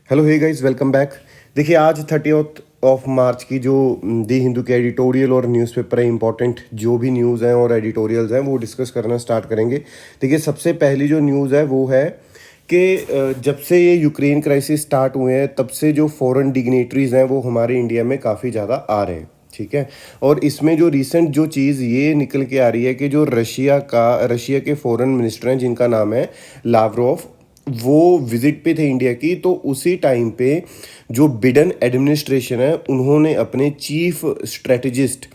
Hello hey guys, welcome back. देखिए, आज 30th of March की जो दी हिंदू के एडिटोरियल और न्यूज़पेपर है, इंपॉर्टेंट जो भी न्यूज़ हैं और एडिटोरियल्स हैं वो डिस्कस करना स्टार्ट करेंगे। देखिए, सबसे पहली जो न्यूज़ है वो है कि जब से ये यूक्रेन क्राइसिस स्टार्ट हुए हैं तब से जो फॉरेन डिग्नेटरीज हैं वो हमारे इंडिया में काफ़ी ज़्यादा आ रहे हैं। ठीक है। और इसमें जो रिसेंट जो चीज़ ये निकल के आ रही है कि जो रशिया के फॉरेन मिनिस्टर हैं जिनका नाम है लावरोव, वो विजिट पे थे इंडिया की। तो उसी टाइम पे जो बिडेन एडमिनिस्ट्रेशन है उन्होंने अपने चीफ स्ट्रेटजिस्ट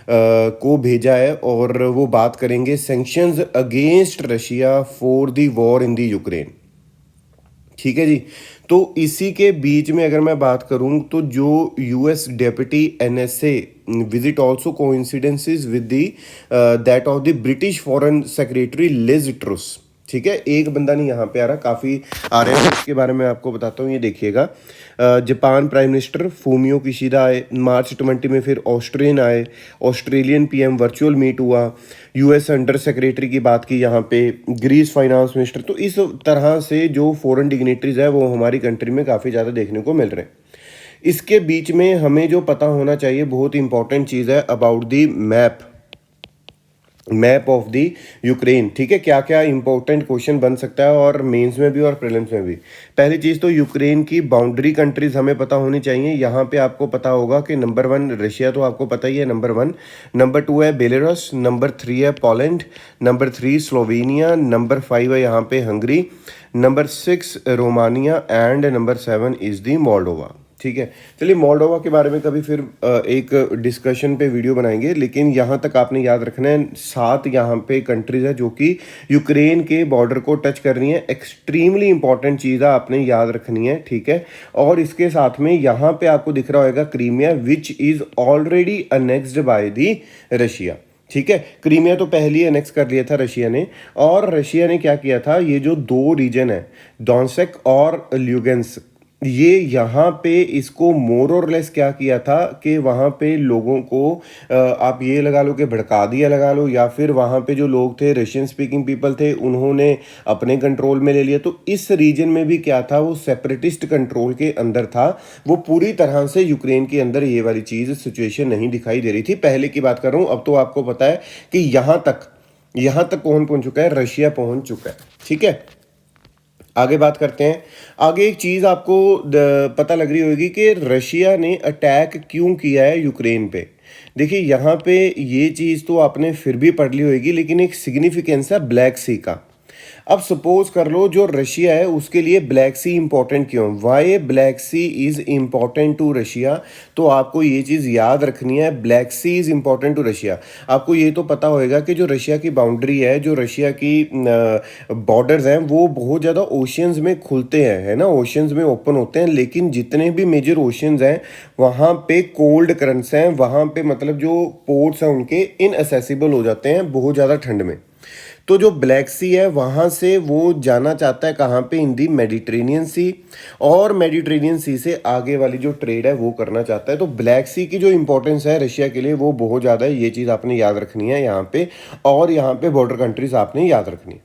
को भेजा है और वो बात करेंगे sanctions against Russia for the war in the Ukraine. ठीक है जी। तो इसी के बीच में अगर मैं बात करूं तो जो US deputy NSA visit also coincidences with the that of the British foreign secretary Liz Truss. ठीक है, एक बंदा नहीं यहाँ पे आ रहा, काफ़ी आ रहे हैं। इसके बारे में आपको बताता हूँ, ये देखिएगा। Japan prime minister Fumio Kishida आए मार्च 20 में, फिर ऑस्ट्रेलियन आए, ऑस्ट्रेलियन पीएम वर्चुअल मीट हुआ, यूएस अंडर सेक्रेटरी की बात की यहाँ पे, ग्रीस फाइनेंस मिनिस्टर। तो इस तरह से जो फॉरेन डिग्नेटरीज है वो हमारी कंट्री में काफ़ी ज़्यादा देखने को मिल रहे हैं। इसके बीच में हमें जो पता होना चाहिए, बहुत इंपॉर्टेंट चीज़ है about the map of the Ukraine. ठीक है, क्या क्या इंपॉर्टेंट क्वेश्चन बन सकता है और मेंस में भी और प्रीलिम्स में भी। पहली चीज़ तो यूक्रेन की बाउंड्री कंट्रीज हमें पता होनी चाहिए। यहाँ पे आपको पता होगा कि नंबर 1 रशिया, तो आपको पता ही है नंबर 1। नंबर 2 है बेलारूस, नंबर 3 है पोलैंड, नंबर 3 स्लोवेनिया, नंबर 5 है यहाँ पे Hungary, number 6 Romania and number 7 is the Moldova. ठीक है, चलिए मोल्डोवा के बारे में कभी फिर एक डिस्कशन पे वीडियो बनाएंगे। लेकिन यहाँ तक आपने याद रखना है, 7 यहाँ पे कंट्रीज है जो कि यूक्रेन के बॉर्डर को टच कर रही है। एक्सट्रीमली इंपॉर्टेंट चीज़ है, आपने याद रखनी है। ठीक है, और इसके साथ में यहाँ पे आपको दिख रहा होगा Crimea which is already annexed by the Russia. ठीक है, क्रीमिया तो पहले ही अनेक्स कर लिया था रशिया ने। और रशिया ने क्या किया था, ये जो 2 रीजन है डोनेट्स्क और ल्यूगेंस्क, ये यहाँ पे इसको मोर और लेस क्या किया था कि वहाँ पे लोगों को आप ये लगा लो कि भड़का दिया लगा लो, या फिर वहाँ पे जो लोग थे रशियन स्पीकिंग पीपल थे उन्होंने अपने कंट्रोल में ले लिया। तो इस रीजन में भी क्या था, वो सेपरेटिस्ट कंट्रोल के अंदर था। वो पूरी तरह से यूक्रेन के अंदर ये वाली चीज़ सिचुएशन नहीं दिखाई दे रही थी। पहले की बात कर रहा हूँ, अब तो आपको पता है कि यहाँ तक कौन पहुँच चुका है, रशिया पहुँच चुका है। ठीक है, आगे बात करते हैं। आगे एक चीज़ आपको पता लग रही होगी कि रशिया ने अटैक क्यों किया है यूक्रेन पे। देखिए, यहाँ पे ये चीज़ तो आपने फिर भी पढ़ ली होगी, लेकिन एक सिग्निफिकेंस है ब्लैक सी का। अब सपोज कर लो जो रशिया है उसके लिए ब्लैक सी इंपॉर्टेंट क्यों, why Black Sea is important to Russia. तो आपको ये चीज़ याद रखनी है, Black Sea is important to Russia. आपको ये तो पता होएगा कि जो रशिया की बाउंड्री है, जो रशिया की बॉर्डर्स हैं, वो बहुत ज़्यादा ओशियंस में खुलते हैं, है ना, ओशियंस में ओपन होते हैं। लेकिन जितने भी मेजर ओशियंस हैं वहाँ पे कोल्ड करंट्स हैं, वहाँ पे मतलब जो पोर्ट्स हैं उनके इनएसेसिबल हो जाते हैं बहुत ज़्यादा ठंड में। तो जो ब्लैक सी है वहाँ से वो जाना चाहता है कहाँ पे, इन दी मेडिटेरेनियन सी, और मेडिटेरेनियन सी से आगे वाली जो ट्रेड है वो करना चाहता है। तो ब्लैक सी की जो इंपॉर्टेंस है रशिया के लिए वो बहुत ज़्यादा है, ये चीज़ आपने याद रखनी है यहाँ पे। और यहाँ पे बॉर्डर कंट्रीज आपने याद रखनी है।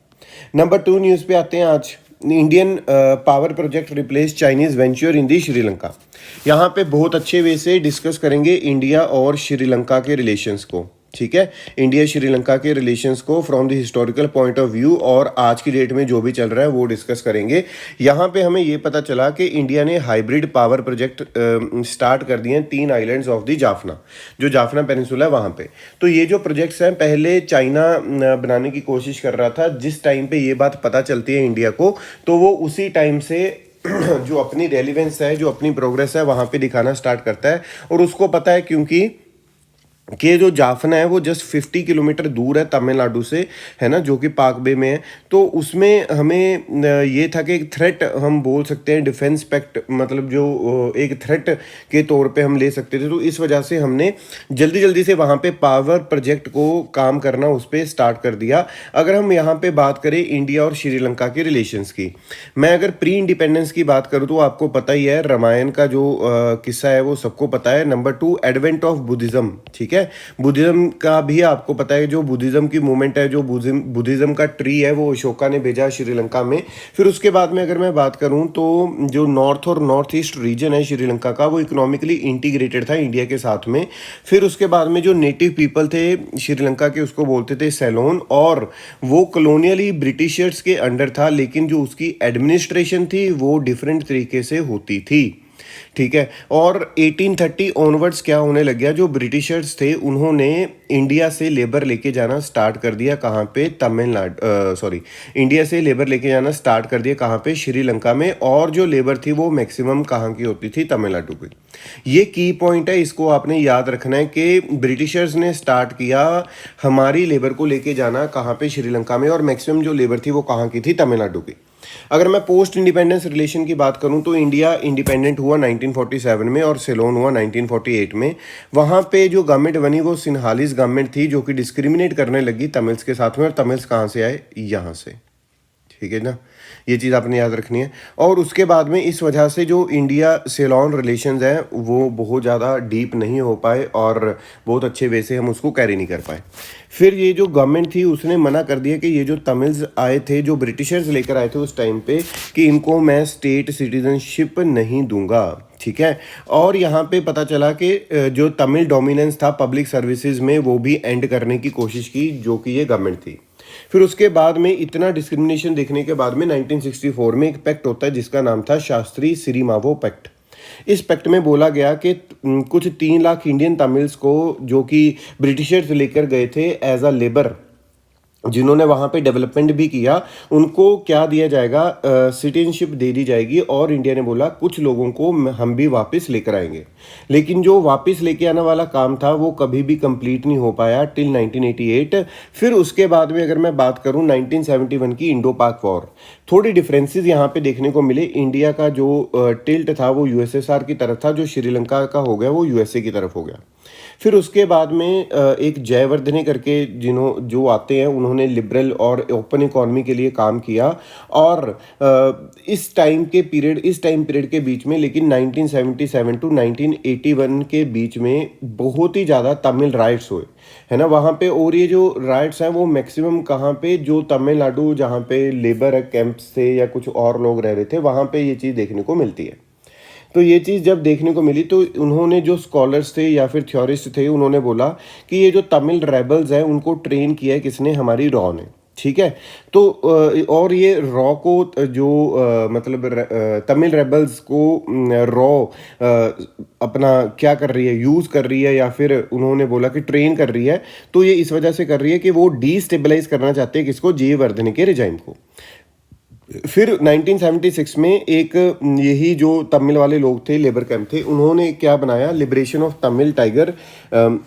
नंबर 2 न्यूज़ पे आते हैं। आज Indian power project replace Chinese venture in the Sri Lanka. यहाँ पे बहुत अच्छे वे से डिस्कस करेंगे इंडिया और श्रीलंका के रिलेशंस को। ठीक है, इंडिया श्रीलंका के रिलेशंस को from the historical point of view और आज की डेट में जो भी चल रहा है वो डिस्कस करेंगे। यहाँ पे हमें ये पता चला कि इंडिया ने हाइब्रिड पावर प्रोजेक्ट स्टार्ट कर दिए हैं 3 आइलैंड्स ऑफ द जाफना, जो जाफना पेनिनसुला है वहाँ पे। तो ये जो प्रोजेक्ट्स हैं पहले चाइना बनाने की कोशिश कर रहा था। जिस टाइम पे ये बात पता चलती है इंडिया को, तो वो उसी टाइम से जो अपनी रेलिवेंस है, जो अपनी प्रोग्रेस है वहाँ पे दिखाना स्टार्ट करता है। और उसको पता है क्योंकि कि जो जाफना है वो जस्ट 50 किलोमीटर दूर है तमिलनाडु से, है ना, जो कि पाक बे में है। तो उसमें हमें ये था कि एक थ्रेट हम बोल सकते हैं, डिफेंस पैक्ट, मतलब जो एक थ्रेट के तौर पे हम ले सकते थे। तो इस वजह से हमने जल्दी जल्दी से वहाँ पे पावर प्रोजेक्ट को काम करना उस पर स्टार्ट कर दिया। अगर हम यहाँ पे बात करें इंडिया और श्रीलंका के रिलेशंस की, मैं अगर प्री इंडिपेंडेंस की बात करूँ तो आपको पता ही है रामायण का जो किस्सा है वो सबको पता है। Number 2 advent of Buddhism. ठीक है, है। बुद्धिज़्म का भी आपको पता है, जो बुद्धिज़्म की मूवमेंट है, जो बुद्धिज़्म का ट्री है, वो अशोका ने भेजा श्रीलंका में। फिर उसके बाद में अगर मैं बात करूं तो जो नॉर्थ और नॉर्थ ईस्ट रीजन है श्रीलंका का, वो इकोनॉमिकली इंटीग्रेटेड था इंडिया के साथ में। फिर उसके बाद में जो नेटिव पीपल थे श्रीलंका के, उसको बोलते थे सेलोन, और वो कॉलोनियली ब्रिटिशर्स के अंडर था, लेकिन जो उसकी एडमिनिस्ट्रेशन थी वो डिफरेंट तरीके से होती थी। ठीक है। और 1830 ऑनवर्ड्स क्या होने लग गया, जो ब्रिटिशर्स थे उन्होंने इंडिया से लेबर लेके जाना स्टार्ट कर दिया। कहाँ पे? तमिलनाडु, सॉरी, इंडिया से लेबर लेके जाना स्टार्ट कर दिया। कहाँ पे? श्रीलंका में। और जो लेबर थी वो मैक्सिमम कहाँ की होती थी? तमिलनाडु की। ये की पॉइंट है, इसको आपने याद रखना है कि ब्रिटिशर्स ने स्टार्ट किया हमारी लेबर को लेके जाना कहाँ पे? श्रीलंका में। और मैक्सिमम जो लेबर थी वो कहाँ की थी? तमिलनाडु की। अगर मैं पोस्ट इंडिपेंडेंस रिलेशन की बात करूं तो इंडिया इंडिपेंडेंट हुआ 1947 में और सेलोन हुआ 1948 में। वहां पे जो गवर्नमेंट बनी वो सिन्हालीस गवर्नमेंट थी, जो कि डिस्क्रिमिनेट करने लगी तमिल्स के साथ में। और तमिल्स कहाँ से आए? यहाँ से। ठीक है ना, ये चीज़ आपने याद रखनी है। और उसके बाद में इस वजह से जो इंडिया सेलोन रिलेशंस हैं वो बहुत ज़्यादा डीप नहीं हो पाए और बहुत अच्छे वे से हम उसको कैरी नहीं कर पाए। फिर ये जो गवर्नमेंट थी उसने मना कर दिया कि ये जो तमिल्स आए थे, जो ब्रिटिशर्स लेकर आए थे उस टाइम पे, कि इनको मैं स्टेट सिटीजनशिप नहीं दूंगा। ठीक है। और यहाँ पे पता चला कि जो तमिल डोमिनेंस था पब्लिक सर्विसेज में, वो भी एंड करने की कोशिश की, जो कि ये गवर्नमेंट थी। फिर उसके बाद में इतना डिस्क्रिमिनेशन देखने के बाद में 1964 में एक पैक्ट होता है जिसका नाम था शास्त्री सिरीमावो पैक्ट। इस पैक्ट में बोला गया कि कुछ 3 लाख इंडियन तमिल्स को, जो कि ब्रिटिशर्स लेकर गए थे एज अ लेबर, जिन्होंने वहाँ पे डेवलपमेंट भी किया, उनको क्या दिया जाएगा? सिटीजनशिप दे दी जाएगी। और इंडिया ने बोला कुछ लोगों को हम भी वापस लेकर आएंगे। लेकिन जो वापस लेके आने वाला काम था वो कभी भी कंप्लीट नहीं हो पाया टिल 1988। फिर उसके बाद में अगर मैं बात करूँ 1971 की इंडो पाक वॉर, थोड़ी डिफरेंसेस यहाँ पे देखने को मिले। इंडिया का जो टिल्ट था वो यूएसएसआर की तरफ था, जो श्रीलंका का हो गया वो यूएसए की तरफ हो गया। फिर उसके बाद में एक जयवर्धने करके जो आते हैं, उन्होंने लिबरल और ओपन इकॉनमी के लिए काम किया। और इस टाइम पीरियड के बीच में, लेकिन 1977 टू 1981 के बीच में बहुत ही ज़्यादा तमिल राइट्स हुए, है ना, वहाँ पे। और ये जो राइट्स हैं वो मैक्सिमम कहाँ पे? जो तमिलनाडु, जहाँ पे लेबर कैंप्स थे या कुछ और लोग रह रहे थे, वहाँ पे ये चीज़ देखने को मिलती है। तो ये चीज़ जब देखने को मिली तो उन्होंने, जो स्कॉलर्स थे या फिर थ्योरिस्ट थे, उन्होंने बोला कि ये जो तमिल रेबल्स हैं उनको ट्रेन किया है किसने? हमारी रॉ ने। ठीक है। तो और ये रॉ को जो मतलब तमिल रेबल्स को रॉ अपना क्या कर रही है? यूज़ कर रही है, या फिर उन्होंने बोला कि ट्रेन कर रही है। तो ये इस वजह से कर रही है कि वो डीस्टेबलाइज करना चाहते हैं किसको? जयवर्धने के रिजाइम को। फिर 1976 में एक यही जो तमिल वाले लोग थे, लेबर कैंप थे, उन्होंने क्या बनाया? लिबरेशन ऑफ तमिल टाइगर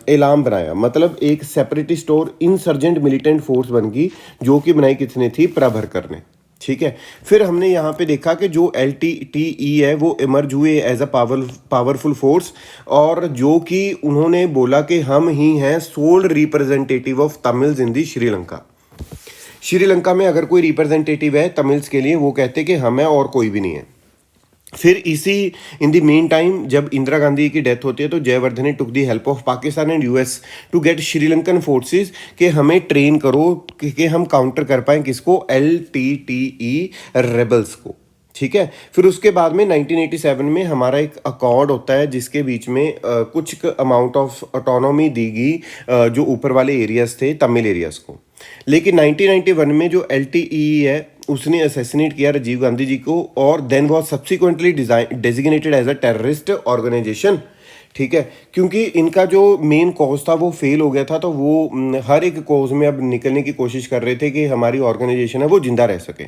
एलाम बनाया। मतलब एक सेपरेटिस्ट और इंसर्जेंट मिलिटेंट फोर्स बन गई, जो कि बनाई किसने थी? प्रभाकर ने। ठीक है। फिर हमने यहाँ पे देखा कि जो LTTE है वो इमर्ज हुए एज अ पावरफुल फोर्स, और जो कि उन्होंने बोला कि हम ही हैं soul representative of Tamils in the Sri Lanka. Sri Lanka में अगर कोई रिप्रेजेंटेटिव है तमिल्स के लिए, वो कहते कि हम हैं और कोई भी नहीं है। फिर इसी इन द मेन टाइम जब इंदिरा गांधी की डेथ होती है तो Jayawardene took the help of Pakistan and US to get Sri Lankan forces कि हमें ट्रेन करो कि हम काउंटर कर पाएं किसको? LTTE रेबल्स को। ठीक है। फिर उसके बाद में 1987 में हमारा एक अकॉर्ड होता है जिसके बीच में कुछ अमाउंट ऑफ ऑटोनॉमी दी गई जो ऊपर वाले एरियाज थे, तमिल एरियाज को। लेकिन 1991 में जो LTTE है उसने असैसिनेट किया राजीव गांधी जी को, और then was subsequently designated as a terrorist organisation. ठीक है। क्योंकि इनका जो मेन कॉज था वो फेल हो गया था, तो वो हर एक कॉज में अब निकलने की कोशिश कर रहे थे कि हमारी ऑर्गेनाइजेशन है वो जिंदा रह सके।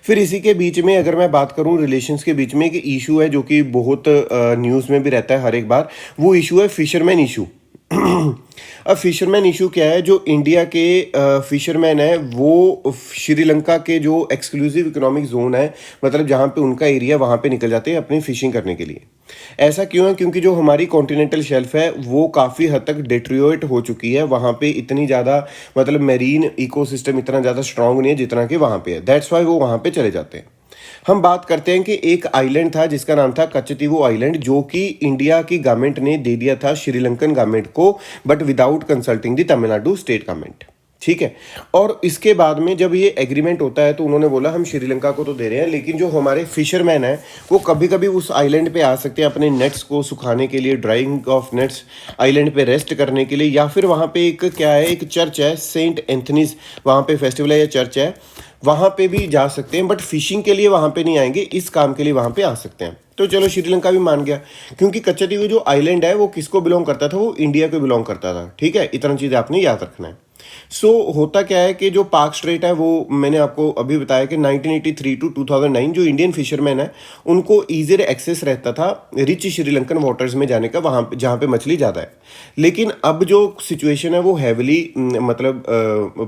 फिर इसी के बीच में अगर मैं बात करूं रिलेशंस के बीच में, एक इशू है जो कि बहुत न्यूज़ में भी रहता है हर एक बार, वो इशू है फिशरमैन इशू। अब फिशरमैन इशू क्या है? जो इंडिया के फिशरमैन है वो श्रीलंका के जो एक्सक्लूसिव इकोनॉमिक जोन है, मतलब जहाँ पे उनका एरिया, वहाँ पे निकल जाते हैं अपनी फिशिंग करने के लिए। ऐसा क्यों है? क्योंकि जो हमारी कॉन्टिनेंटल शेल्फ है वो काफ़ी हद तक डिट्रियोरेट हो चुकी है। वहाँ पे इतनी ज़्यादा मतलब मेरीन इकोसिस्टम इतना ज़्यादा स्ट्रांग नहीं है जितना कि वहाँ पे है। दैट्स वाई वो वहाँ पे चले जाते हैं। हम बात करते हैं कि एक आइलैंड था जिसका नाम था कच्चतीवो आइलैंड, जो कि इंडिया की गवर्नमेंट ने दे दिया था श्रीलंकन गवर्नमेंट को, but without consulting the Tamil Nadu state government. ठीक है। और इसके बाद में जब ये एग्रीमेंट होता है तो उन्होंने बोला हम श्रीलंका को तो दे रहे हैं, लेकिन जो हमारे फिशरमैन हैं वो कभी कभी उस आइलैंड पे आ सकते हैं अपने नेट्स को सुखाने के लिए, ड्राइंग ऑफ नेट्स, आइलैंड पे रेस्ट करने के लिए, या फिर वहाँ पे एक क्या है, एक चर्च है सेंट एंथनीज, वहाँ पे फेस्टिवल है या चर्च है, वहाँ पे भी जा सकते हैं, बट फिशिंग के लिए वहाँ पे नहीं आएंगे, इस काम के लिए वहाँ पे आ सकते हैं। तो चलो श्रीलंका भी मान गया, क्योंकि कच्चतीवो जो आइलैंड है वो किसको बिलोंग करता था, वो इंडिया को बिलोंग करता था। ठीक है, इतना चीज़ आपने याद रखना है। होता क्या है कि जो पाक स्ट्रेट है वो मैंने आपको अभी बताया कि 1983 टू 2009 जो इंडियन फिशरमैन है उनको ईजियर एक्सेस रहता था रिच श्रीलंकन वाटर्स में जाने का, वहाँ पे जहाँ पे मछली ज़्यादा है। लेकिन अब जो सिचुएशन है वो हैविली, मतलब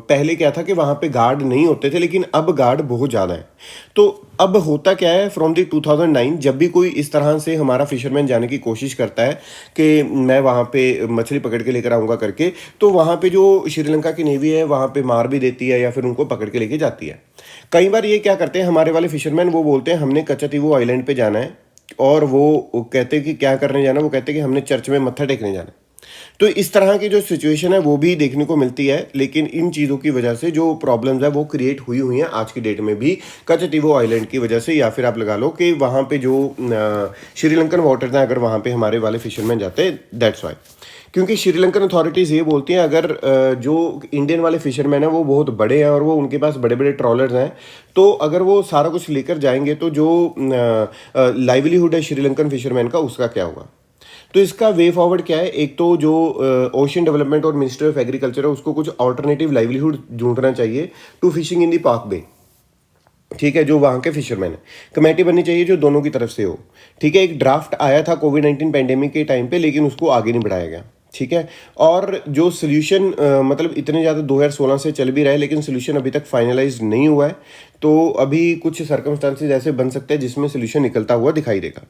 पहले क्या था कि वहाँ पे गार्ड नहीं होते थे, लेकिन अब गार्ड बहुत ज़्यादा है। तो अब होता क्या है, फ्रॉम दी 2009 जब भी कोई इस तरह से हमारा फिशरमैन जाने की कोशिश करता है कि मैं वहाँ पे मछली पकड़ के लेकर आऊँगा करके, तो वहाँ पे जो श्रीलंका की नेवी है वहाँ पे मार भी देती है या फिर उनको पकड़ के लेके जाती है। कई बार ये क्या करते हैं हमारे वाले फिशरमैन, वो बोलते हैं हमने कच्चतीवो आइलैंड पे जाना है, और वो कहते हैं कि क्या करने जाना, वो कहते हैं कि हमने चर्च में मत्था टेकने जाना है। तो इस तरह की जो सिचुएशन है वो भी देखने को मिलती है, लेकिन इन चीज़ों की वजह से जो प्रॉब्लम्स है वो क्रिएट हुई हुई हैं आज की डेट में भी कच्चतीवो आइलैंड की वजह से, या फिर आप लगा लो कि वहाँ पे जो श्रीलंकन वाटर्स हैं अगर वहाँ पे हमारे वाले फिशरमैन जाते हैं, दैट्स वाई। क्योंकि श्रीलंकन अथॉरिटीज़ ये बोलती हैं अगर जो इंडियन वाले फिशरमैन हैं वो बहुत बड़े हैं और वो उनके पास बड़े बड़े ट्रॉलर्स हैं, तो अगर वो सारा कुछ लेकर जाएंगे तो जो लाइवलीहुड है श्रीलंकन फिशरमैन का उसका क्या होगा। तो इसका वे फॉरवर्ड क्या है, एक तो जो ओशन डेवलपमेंट और मिनिस्ट्री ऑफ एग्रीकल्चर है उसको कुछ ऑल्टरनेटिव लाइवलीहुड ढूंढना चाहिए टू फिशिंग इन दी पाक बे। ठीक है, जो वहाँ के फिशरमैन है, कमेटी बननी चाहिए जो दोनों की तरफ से हो। ठीक है, एक ड्राफ्ट आया था कोविड-19 पैंडेमिक के टाइम पे, लेकिन उसको आगे नहीं बढ़ाया गया। ठीक है, और जो सोल्यूशन मतलब इतने ज़्यादा 2016 से चल भी रहा है, लेकिन सोल्यूशन अभी तक फाइनलाइज नहीं हुआ है। तो अभी कुछ सर्कमस्टांसेस ऐसे बन सकते हैं जिसमें सोल्यूशन निकलता हुआ दिखाई देगा।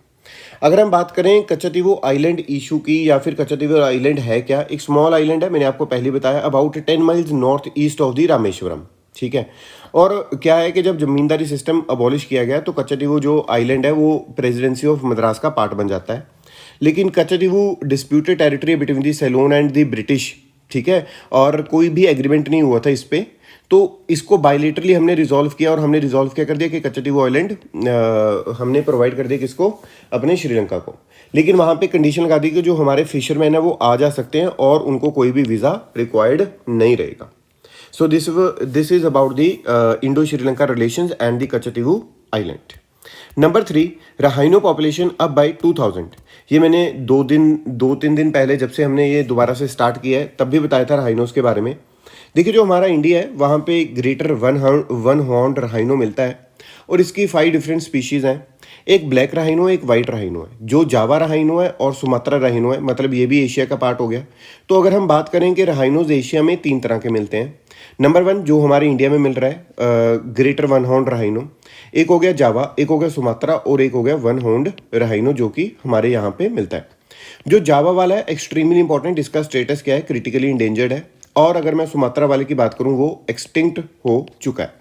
अगर हम बात करें कच्चतीवो आइलैंड इशू की, या फिर कच्चतीवो आइलैंड है क्या, एक स्मॉल आइलैंड है, मैंने आपको पहले बताया, about 10 miles north east of the Rameswaram. ठीक है, और क्या है कि जब जमींदारी सिस्टम अबॉलिश किया गया तो कच्चतीवो जो आइलैंड है वो प्रेसिडेंसी ऑफ मद्रास का पार्ट बन जाता है। लेकिन Katchatheevu disputed territory between the Ceylon and the British. ठीक है, और कोई भी एग्रीमेंट नहीं हुआ था इस पे, तो इसको बायलेटरली हमने रिजॉल्व किया, और हमने रिजॉल्व क्या कर दिया कि कच्चतीवो आइलैंड हमने प्रोवाइड कर दिया किसको, अपने श्रीलंका को। लेकिन वहाँ पे कंडीशन लगा दी कि जो हमारे फिशरमैन है वो आ जा सकते हैं और उनको कोई भी वीज़ा रिक्वायर्ड नहीं रहेगा। So this is about the Indo Sri Lanka relations and the Katchatheevu island. Number 3, rhino population up by 2000। ये मैंने 2-3 दिन पहले जब से हमने ये दोबारा से स्टार्ट किया है तब भी बताया था राहाइनोस के बारे में। देखिए जो हमारा इंडिया है वहाँ पे ग्रेटर वन हॉर्न राहाइनो मिलता है, और इसकी 5 डिफरेंट स्पीशीज़ हैं। एक ब्लैक राहाइनो है, एक वाइट राहाइनो है, जो जावा राहाइनो है और सुमात्रा राहाइनो है, मतलब ये भी एशिया का पार्ट हो गया। तो अगर हम बात करें कि राहाइनोज एशिया में 3 तरह के मिलते हैं। नंबर 1 जो हमारे इंडिया में मिल रहा है ग्रेटर वन हॉर्न राहाइनो, एक हो गया जावा, एक हो गया सुमात्रा, और एक हो गया वन हॉर्न राहाइनो जो कि हमारे यहाँ पे मिलता है। जो जावा वाला है एक्सट्रीमली इंपॉर्टेंट, इसका स्टेटस क्या है, क्रिटिकली इंडेंजर्ड है। और अगर मैं सुमात्रा वाले की बात करूँ वो एक्सटिंक्ट हो चुका है।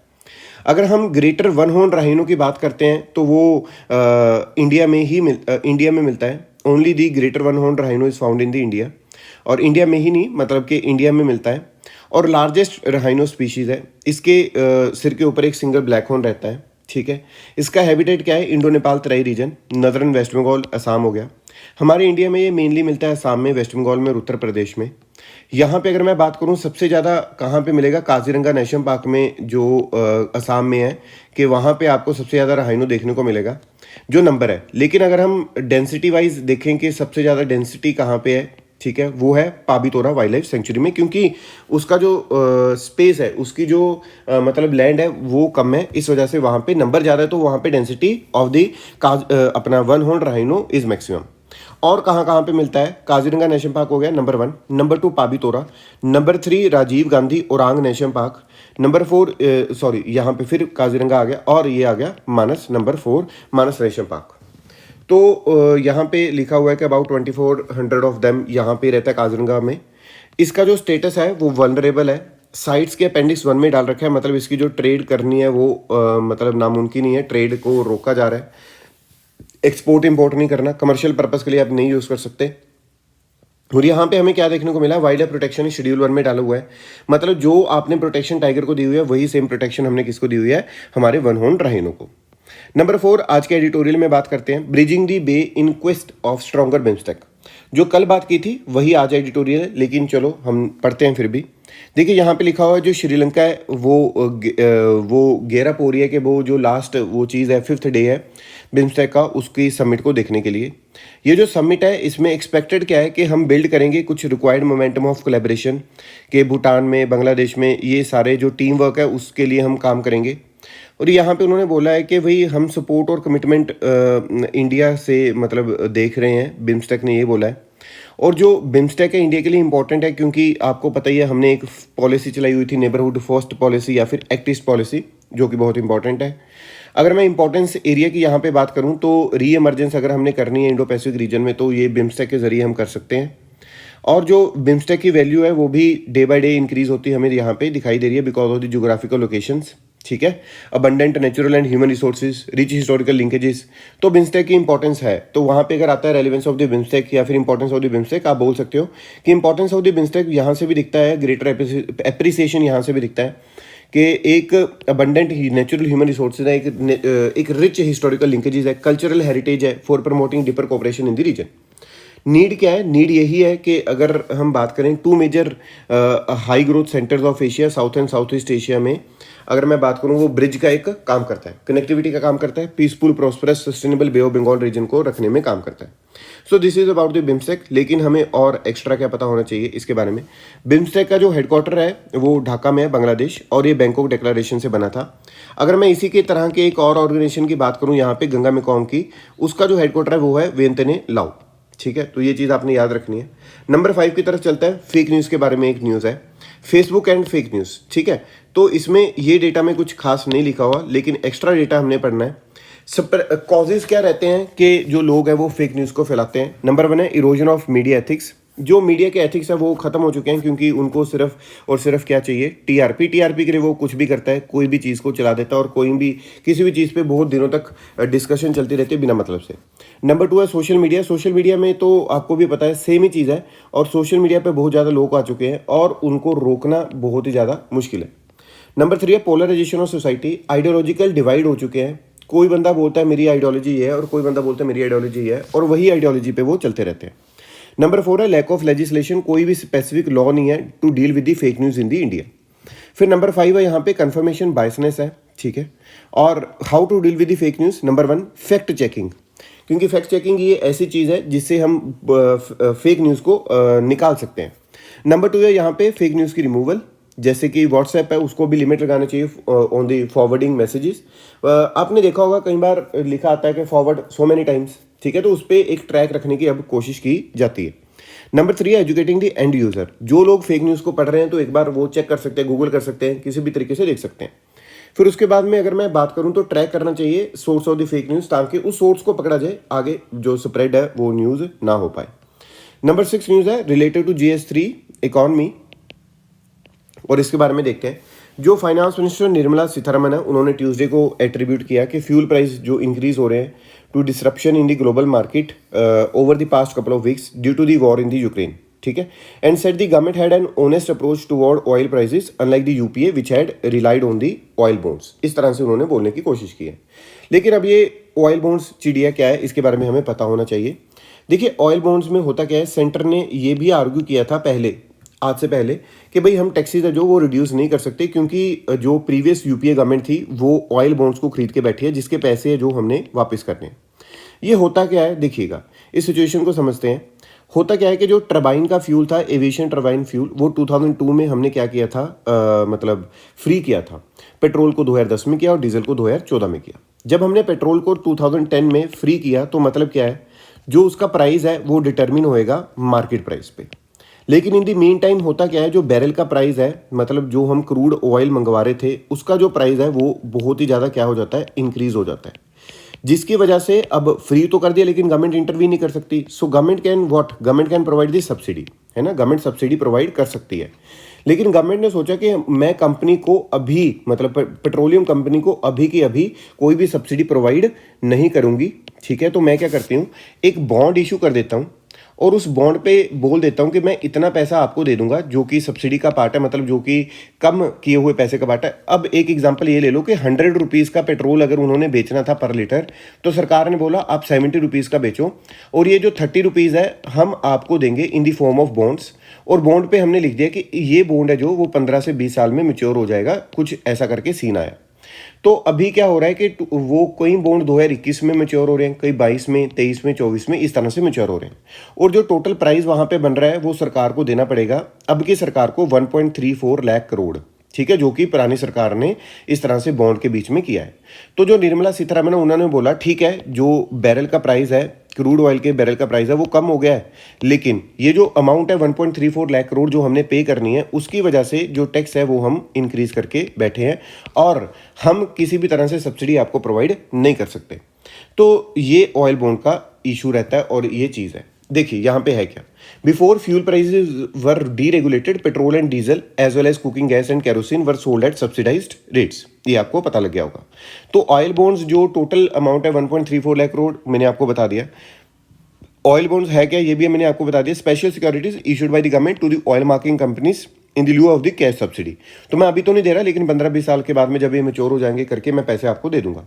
अगर हम ग्रेटर वन हॉर्न राहिनो की बात करते हैं तो वो इंडिया में मिलता है। Only the greater one horn rhino is found in the India, और इंडिया में ही नहीं, मतलब कि इंडिया में मिलता है, और लार्जेस्ट राहिनो स्पीशीज़ है। इसके सिर के ऊपर एक सिंगल ब्लैक हॉर्न रहता है। ठीक है, इसका हैबिटेट क्या है, Indo Nepal Terai region, northern West Bengal, Assam हो गया। हमारे इंडिया में ये मेनली मिलता है असम में, वेस्ट बंगाल में और उत्तर प्रदेश में। यहाँ पे अगर मैं बात करूँ सबसे ज़्यादा कहाँ पे मिलेगा, काजीरंगा नेशनल पार्क में, जो असम में है, कि वहाँ पे आपको सबसे ज़्यादा राहिनो देखने को मिलेगा जो नंबर है। लेकिन अगर हम डेंसिटी वाइज देखें कि सबसे ज़्यादा डेंसिटी कहाँ पे है, ठीक है, वो है पाबीतोरा वाइल्ड लाइफ सेंचुरी में, क्योंकि उसका जो स्पेस है, उसकी जो मतलब लैंड है वो कम है, इस वजह से वहाँ पे नंबर ज़्यादा है, तो वहाँ पे डेंसिटी ऑफ दी अपना one horn rhino is maximum. और कहाँ कहाँ पे मिलता है, काजीरंगा नेशनल पार्क हो गया number 1, number 2 Pobitora, number 3 Rajiv Gandhi Orang national park, number 4 यहाँ पे फिर काजीरंगा आ गया, और ये आ गया मानस, नंबर 4 मानस नेशनल पार्क। तो यहाँ पे लिखा हुआ है कि अबाउट 2400 ऑफ देम यहाँ पे रहता है काजीरंगा में। इसका जो स्टेटस है वो वल्नरेबल है, साइट्स के अपेंडिक्स 1 में डाल रखा है, मतलब इसकी जो ट्रेड करनी है वो मतलब नामुमकिन ही है, ट्रेड को रोका जा रहा है। एक्सपोर्ट इंपोर्ट नहीं करना, कमर्शियल पर्पस के लिए आप नहीं यूज़ कर सकते। और यहाँ पे हमें क्या देखने को मिला, वाइल्ड लाइफ प्रोटेक्शन शेड्यूल 1 में डाला हुआ है, मतलब जो आपने प्रोटेक्शन टाइगर को दी हुई है वही सेम प्रोटेक्शन हमने किसको दी हुई है, हमारे वन हॉर्न राइनो को। नंबर 4 आज के एडिटोरियल में बात करते हैं, bridging the bay in quest of stronger BIMSTEC. जो कल बात की थी वही आज एडिटोरियल है, लेकिन चलो हम पढ़ते हैं फिर भी। देखिए यहाँ पे लिखा हुआ है जो श्रीलंका है वो गेयर अप हो रही है कि वो जो लास्ट वो चीज़ है 5th डे है बिम्स्टेक का, उसकी समिट को देखने के लिए। ये जो समिट है इसमें एक्सपेक्टेड क्या है कि हम बिल्ड करेंगे कुछ रिक्वायर्ड मोमेंटम ऑफ कोलैबोरेशन के, भूटान में, बांग्लादेश में, ये सारे जो टीम वर्क है उसके लिए हम काम करेंगे। और यहाँ पे उन्होंने बोला है कि भाई हम सपोर्ट और कमिटमेंट इंडिया से मतलब देख रहे हैं, बिम्स्टेक ने ये बोला है। और जो बिम्स्टेक है इंडिया के लिए इंपॉर्टेंट है क्योंकि आपको पता ही है हमने एक पॉलिसी चलाई हुई थी, नेबरहुड फर्स्ट पॉलिसी या फिर एक्ट ईस्ट पॉलिसी, जो कि बहुत इंपॉर्टेंट है। अगर मैं इंपॉर्टेंस एरिया की यहाँ पे बात करूँ तो री एमरजेंस अगर हमने करनी है इंडो पैसिफिक रीजन में तो ये बिम्स्टेक के जरिए हम कर सकते हैं। और जो बिम्स्टेक की वैल्यू है वो भी डे बाय डे इंक्रीज होती है, हमें यहाँ पे दिखाई दे रही है because of the geographical locations. ठीक है, abundant natural and human resources, rich historical linkages, तो बिम्स्टेक की इंपॉर्टेंस है। तो वहाँ पे अगर आता है रेलेवेंस ऑफ द बिम्स्टेक या फिर इंपॉर्टेंस ऑफ द बिम्स्टेक, आप बोल सकते हो कि इंपॉर्टेंस ऑफ द बिम्स्टेक यहाँ से भी दिखता है, ग्रेटर एप्रिसिएशन यहाँ से भी दिखता है कि एक अबंडेंट नेचुरल ह्यूमन रिसोर्सेज है, एक रिच हिस्टोरिकल लिंकेजेस है, कल्चरल हेरिटेज है for promoting deeper cooperation in the region. Need क्या है, नीड यही है कि अगर हम बात करें 2 major high growth centres of Asia, south and south east Asia में अगर मैं बात करूं वो ब्रिज का एक काम करता है, कनेक्टिविटी का काम करता है, peaceful prosperous sustainable Bay of Bengal region को रखने में काम करता है। So this is about the BIMSTEC. लेकिन हमें और एक्स्ट्रा क्या पता होना चाहिए इसके बारे में। बिम्स्टेक का जो हेडक्वार्टर है वो ढाका में है, बांग्लादेश, और ये बैंकॉक डिक्लेरेशन से बना था। अगर मैं इसी के तरह के एक और ऑर्गेनाइजेशन की बात करूं यहाँ पे गंगा मेकॉन्ग की, उसका जो हेडक्वार्टर है वो है वियंतने लाओ। ठीक है, तो ये चीज़ आपने याद रखनी है। नंबर 5 की तरफ चलता है, फेक न्यूज़ के बारे में एक न्यूज़ है, फेसबुक एंड फेक न्यूज़। ठीक है, तो इसमें ये डेटा में कुछ खास नहीं लिखा हुआ, लेकिन एक्स्ट्रा डेटा हमने पढ़ना है। सब कॉजेज क्या रहते हैं कि जो लोग हैं वो फेक न्यूज़ को फैलाते हैं। नंबर 1 है इरोजन ऑफ मीडिया एथिक्स। जो मीडिया के एथिक्स है वो खत्म हो चुके हैं क्योंकि उनको सिर्फ और सिर्फ क्या चाहिए, टीआरपी। टीआरपी के लिए वो कुछ भी करता है, कोई भी चीज़ को चला देता है और कोई भी किसी भी चीज़ पे बहुत दिनों तक डिस्कशन चलती रहती है बिना मतलब से। नंबर 2 है सोशल मीडिया। सोशल मीडिया में तो आपको भी पता है सेम ही चीज़ है, और सोशल मीडिया पे बहुत ज़्यादा लोग आ चुके हैं और उनको रोकना बहुत ही ज़्यादा मुश्किल है। नंबर 3 है polarisation of society. Ideological divide हो चुके हैं, कोई बंदा बोलता है मेरी आइडियोलॉजी ये है और कोई बंदा बोलता है मेरी आइडियोलॉजी ये है, और वही आइडियोलॉजी पे वो चलते रहते हैं। नंबर 4 है लैक ऑफ लेजिस्लेशन। कोई भी स्पेसिफिक लॉ नहीं है to deal with the fake news in the India. फिर नंबर 5 है यहाँ पे कंफर्मेशन बायसनेस है। ठीक है, और how to deal with the fake news. Number 1 fact checking, क्योंकि फैक्ट चेकिंग ये ऐसी चीज़ है जिससे हम फेक न्यूज़ को निकाल सकते हैं। नंबर 2 है यहाँ पे फेक न्यूज़ की रिमूवल, जैसे कि व्हाट्सएप है उसको भी लिमिट लगाना चाहिए ऑन दी फॉरवर्डिंग मैसेजेस। आपने देखा होगा कई बार लिखा आता है कि फॉरवर्ड सो मेनी टाइम्स। ठीक है, तो उस पर एक ट्रैक रखने की अब कोशिश की जाती है। नंबर 3 है एजुकेटिंग द एंड यूज़र। जो लोग फेक न्यूज़ को पढ़ रहे हैं तो एक बार वो चेक कर सकते हैं, गूगल कर सकते हैं, किसी भी तरीके से देख सकते हैं। फिर उसके बाद में अगर मैं बात करूं तो ट्रैक करना चाहिए source of the fake news, ताकि उस सोर्स को पकड़ा जाए, आगे जो स्प्रेड है वो न्यूज़ ना हो पाए। नंबर 6 न्यूज़ है रिलेटेड टू GS3 इकॉनमी, और इसके बारे में देखते हैं। जो फाइनेंस मिनिस्टर निर्मला सीतारमन है उन्होंने ट्यूसडे को एट्रीब्यूट किया कि फ्यूल प्राइस जो इंक्रीज हो रहे हैं to disruption in the global market over the past couple of weeks due to the war in the Ukraine. ठीक है, and said the government had an honest approach toward oil prices unlike the UPA which had relied on the oil bonds. इस तरह से उन्होंने बोलने की कोशिश की है। लेकिन अब ये ऑयल बॉन्ड्स चिड़िया क्या है इसके बारे में हमें पता होना चाहिए। देखिए ऑयल बॉन्ड्स में होता क्या है, सेंटर ने ये भी आर्ग्यू किया था पहले, आज से पहले, कि भाई हम टैक्सेस है जो वो रिड्यूस नहीं कर सकते क्योंकि जो प्रीवियस यूपीए गवर्नमेंट थी वो ऑयल बॉन्ड्स को खरीद के बैठी है जिसके पैसे है जो हमने वापस करने हैं। ये होता क्या है देखिएगा, इस सिचुएशन को समझते हैं। होता क्या है कि जो टर्बाइन का फ्यूल था, एविएशन टर्बाइन फ्यूल, वो 2002 में हमने क्या किया था, मतलब फ्री किया था। पेट्रोल को 2010 में किया और डीजल को 2014 में किया। जब हमने पेट्रोल को 2010 में फ्री किया तो मतलब क्या है, जो उसका प्राइस है वो डिटर्मिन होएगा मार्केट प्राइस पे। लेकिन इन दी मीन टाइम होता क्या है, जो बैरल का प्राइस है, मतलब जो हम क्रूड ऑयल मंगवा रहे थे उसका जो प्राइस है वो बहुत ही ज़्यादा क्या हो जाता है, इंक्रीज हो जाता है, जिसकी वजह से अब फ्री तो कर दिया लेकिन गवर्नमेंट इंटरवीन नहीं कर सकती। So government can what, government can provide the subsidy, है ना, गवर्नमेंट सब्सिडी प्रोवाइड कर सकती है। लेकिन गवर्नमेंट ने सोचा कि मैं कंपनी को अभी मतलब पेट्रोलियम कंपनी को अभी की अभी कोई भी सब्सिडी प्रोवाइड नहीं करूंगी, ठीक है। तो मैं क्या करती हूँ, एक बॉन्ड इशू कर देता हूँ और उस बॉन्ड पे बोल देता हूँ कि मैं इतना पैसा आपको दे दूंगा, जो कि सब्सिडी का पार्ट है, मतलब जो कि कम किए हुए पैसे का पार्ट है। अब एक एग्जांपल ये ले लो कि 100 रुपीज़ का पेट्रोल अगर उन्होंने बेचना था पर लीटर, तो सरकार ने बोला आप 70 रुपीज़ का बेचो और ये जो 30 रुपीज़ है हम आपको देंगे इन दी फॉर्म ऑफ बॉन्ड्स। और बॉन्ड पे हमने लिख दिया कि ये बॉन्ड है जो वो 15 से 20 साल में मैच्योर हो जाएगा, कुछ ऐसा करके सीन आया। तो अभी क्या हो रहा है कि वो कई बॉन्ड 2021 में मैच्योर हो रहे हैं, कई 22 में, 23 में, 24 में, इस तरह से मैच्योर हो रहे हैं। और जो टोटल प्राइस वहां पे बन रहा है वो सरकार को देना पड़ेगा, अब की सरकार को 1.34 लाख करोड़, ठीक है, जो कि पुरानी सरकार ने इस तरह से बॉन्ड के बीच में किया है। तो जो निर्मला सीतारमण उन्होंने बोला ठीक है, जो बैरल का प्राइस है, क्रूड ऑयल के बैरल का प्राइस है वो कम हो गया है, लेकिन ये जो अमाउंट है 1.34 लाख करोड़ जो हमने पे करनी है, उसकी वजह से जो टैक्स है वो हम इंक्रीज करके बैठे हैं और हम किसी भी तरह से सब्सिडी आपको प्रोवाइड नहीं कर सकते। तो ये ऑयल बॉन्ड का इशू रहता है और ये चीज़ है। देखिए यहाँ पे है क्या, before fuel prices were deregulated, petrol and diesel as well as cooking gas and kerosene were sold at subsidised rates, ये आपको पता लग गया होगा। तो ऑयल बॉन्ड्स जो टोटल अमाउंट है 1.34 लाख करोड़ मैंने आपको बता दिया। ऑयल बॉन्ड्स है क्या, ये भी मैंने आपको बता दिया, special securities issued by the government to the oil marking companies in the lieu of the cash subsidy. तो मैं अभी तो नहीं दे रहा, लेकिन 15-20 साल के बाद में जब ये मैच्योर हो जाएंगे करके मैं पैसे आपको दे दूंगा।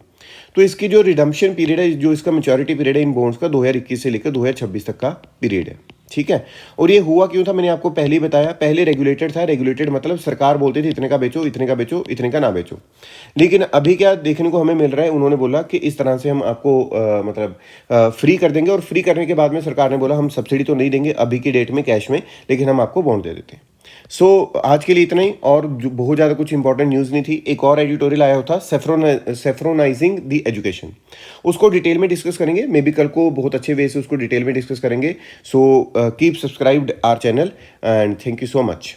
तो इसकी जो रिडम्पशन पीरियड है, जो इसका मैच्योरिटी पीरियड है इन बॉन्ड्स का 2021 से लेकर 2026 तक का पीरियड है, ठीक है। और ये हुआ क्यों था, मैंने आपको पहले ही बताया, पहले रेगुलेटेड था, रेगुलेटेड मतलब सरकार बोलती थी इतने का बेचो, इतने का बेचो, इतने का ना बेचो। लेकिन अभी क्या देखने को हमें मिल रहा है, उन्होंने बोला कि इस तरह से हम आपको मतलब फ्री कर देंगे, और फ्री करने के बाद में सरकार ने बोला हम सब्सिडी तो नहीं देंगे अभी की डेट में कैश में, लेकिन हम आपको बॉन्ड दे देते हैं। सो आज के लिए इतना ही, और जो बहुत ज़्यादा कुछ इंपॉर्टेंट न्यूज़ नहीं थी। एक और एडिटोरियल आया था सेफ्रोनाइजिंग द एजुकेशन, उसको डिटेल में डिस्कस करेंगे, मे बी कल को बहुत अच्छे वे से उसको डिटेल में डिस्कस करेंगे। So keep subscribed our channel and thank you so much.